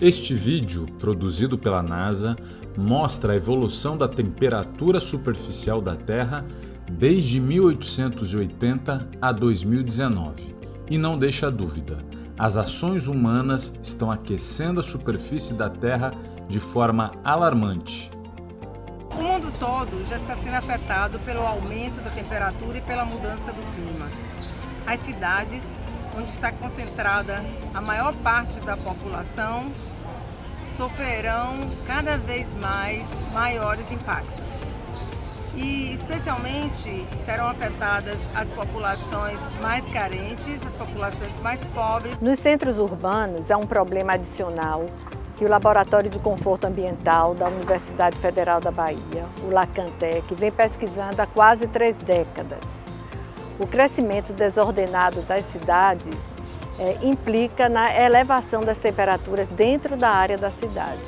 Este vídeo, produzido pela NASA, mostra a evolução da temperatura superficial da Terra desde 1880 a 2019. E não deixa dúvida, as ações humanas estão aquecendo a superfície da Terra de forma alarmante. O mundo todo já está sendo afetado pelo aumento da temperatura e pela mudança do clima. As cidades, onde está concentrada a maior parte da população, sofrerão cada vez mais maiores impactos. E especialmente serão afetadas as populações mais carentes, as populações mais pobres. Nos centros urbanos há um problema adicional que o Laboratório de Conforto Ambiental da Universidade Federal da Bahia, o LACANTEC, vem pesquisando há quase 3 décadas. O crescimento desordenado das cidades implica na elevação das temperaturas dentro da área da cidade.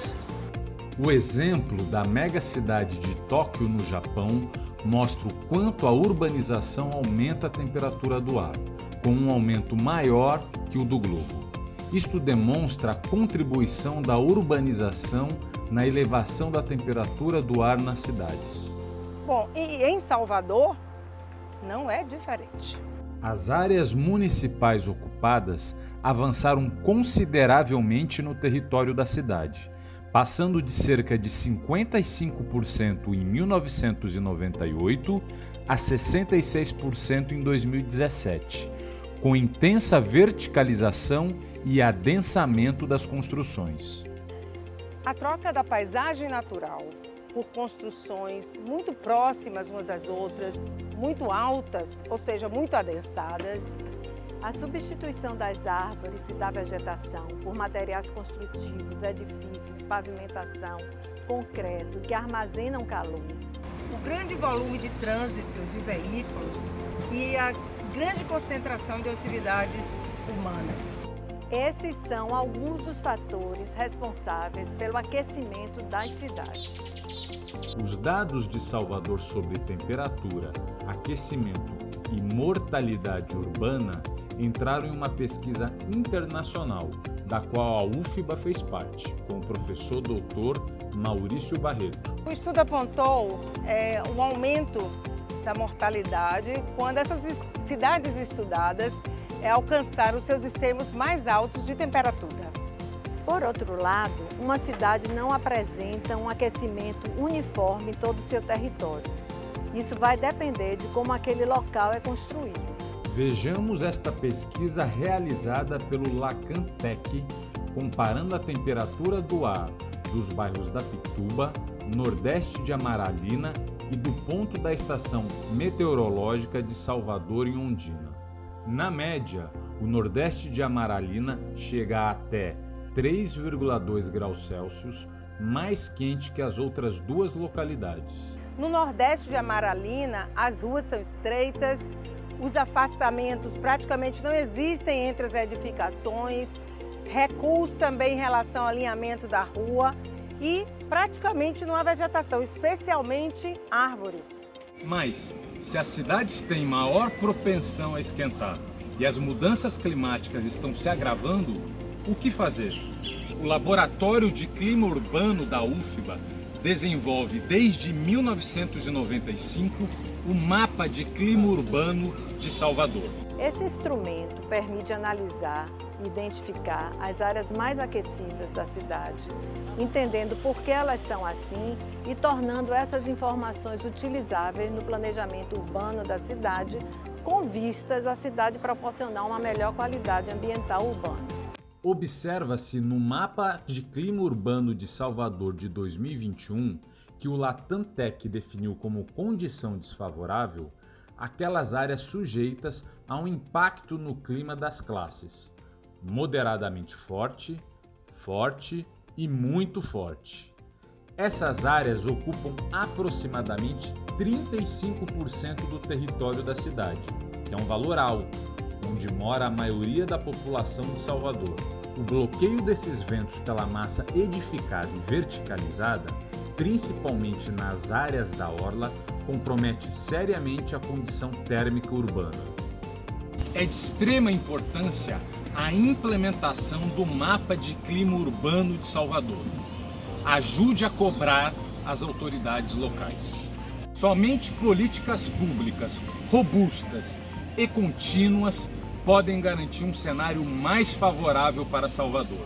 O exemplo da megacidade de Tóquio, no Japão, mostra o quanto a urbanização aumenta a temperatura do ar, com um aumento maior que o do globo. Isto demonstra a contribuição da urbanização na elevação da temperatura do ar nas cidades. Bom, e em Salvador não é diferente. As áreas municipais ocupadas avançaram consideravelmente no território da cidade, passando de cerca de 55% em 1998 a 66% em 2017, com intensa verticalização e adensamento das construções. A troca da paisagem natural por construções muito próximas umas das outras, muito altas, ou seja, muito adensadas. A substituição das árvores e da vegetação por materiais construtivos, edifícios, pavimentação, concreto, que armazenam calor. O grande volume de trânsito de veículos e a grande concentração de atividades humanas. Esses são alguns dos fatores responsáveis pelo aquecimento das cidades. Os dados de Salvador sobre temperatura, aquecimento e mortalidade urbana entraram em uma pesquisa internacional, da qual a UFBA fez parte, com o professor Dr. Maurício Barreto. O estudo apontou um aumento da mortalidade quando essas cidades estudadas alcançaram os seus extremos mais altos de temperatura. Por outro lado, uma cidade não apresenta um aquecimento uniforme em todo o seu território. Isso vai depender de como aquele local é construído. Vejamos esta pesquisa realizada pelo LACANTEC, comparando a temperatura do ar dos bairros da Pituba, nordeste de Amaralina e do ponto da estação meteorológica de Salvador em Ondina. Na média, o nordeste de Amaralina chega a até 3,2 graus Celsius, mais quente que as outras 2 localidades. No nordeste de Amaralina, as ruas são estreitas, os afastamentos praticamente não existem entre as edificações, recuos também em relação ao alinhamento da rua e praticamente não há vegetação, especialmente árvores. Mas, se as cidades têm maior propensão a esquentar e as mudanças climáticas estão se agravando, o que fazer? O Laboratório de Clima Urbano da UFBA desenvolve desde 1995 o Mapa de Clima Urbano de Salvador. Esse instrumento permite analisar e identificar as áreas mais aquecidas da cidade, entendendo por que elas são assim e tornando essas informações utilizáveis no planejamento urbano da cidade, com vistas à cidade proporcionar uma melhor qualidade ambiental urbana. Observa-se no Mapa de Clima Urbano de Salvador de 2021 que o LACANTEC definiu como condição desfavorável aquelas áreas sujeitas a um impacto no clima das classes moderadamente forte, forte e muito forte. Essas áreas ocupam aproximadamente 35% do território da cidade, que é um valor alto, onde mora a maioria da população de Salvador. O bloqueio desses ventos pela massa edificada e verticalizada, principalmente nas áreas da orla, compromete seriamente a condição térmica urbana. É de extrema importância a implementação do Mapa de Clima Urbano de Salvador. Ajude a cobrar as autoridades locais. Somente políticas públicas robustas e contínuas podem garantir um cenário mais favorável para Salvador.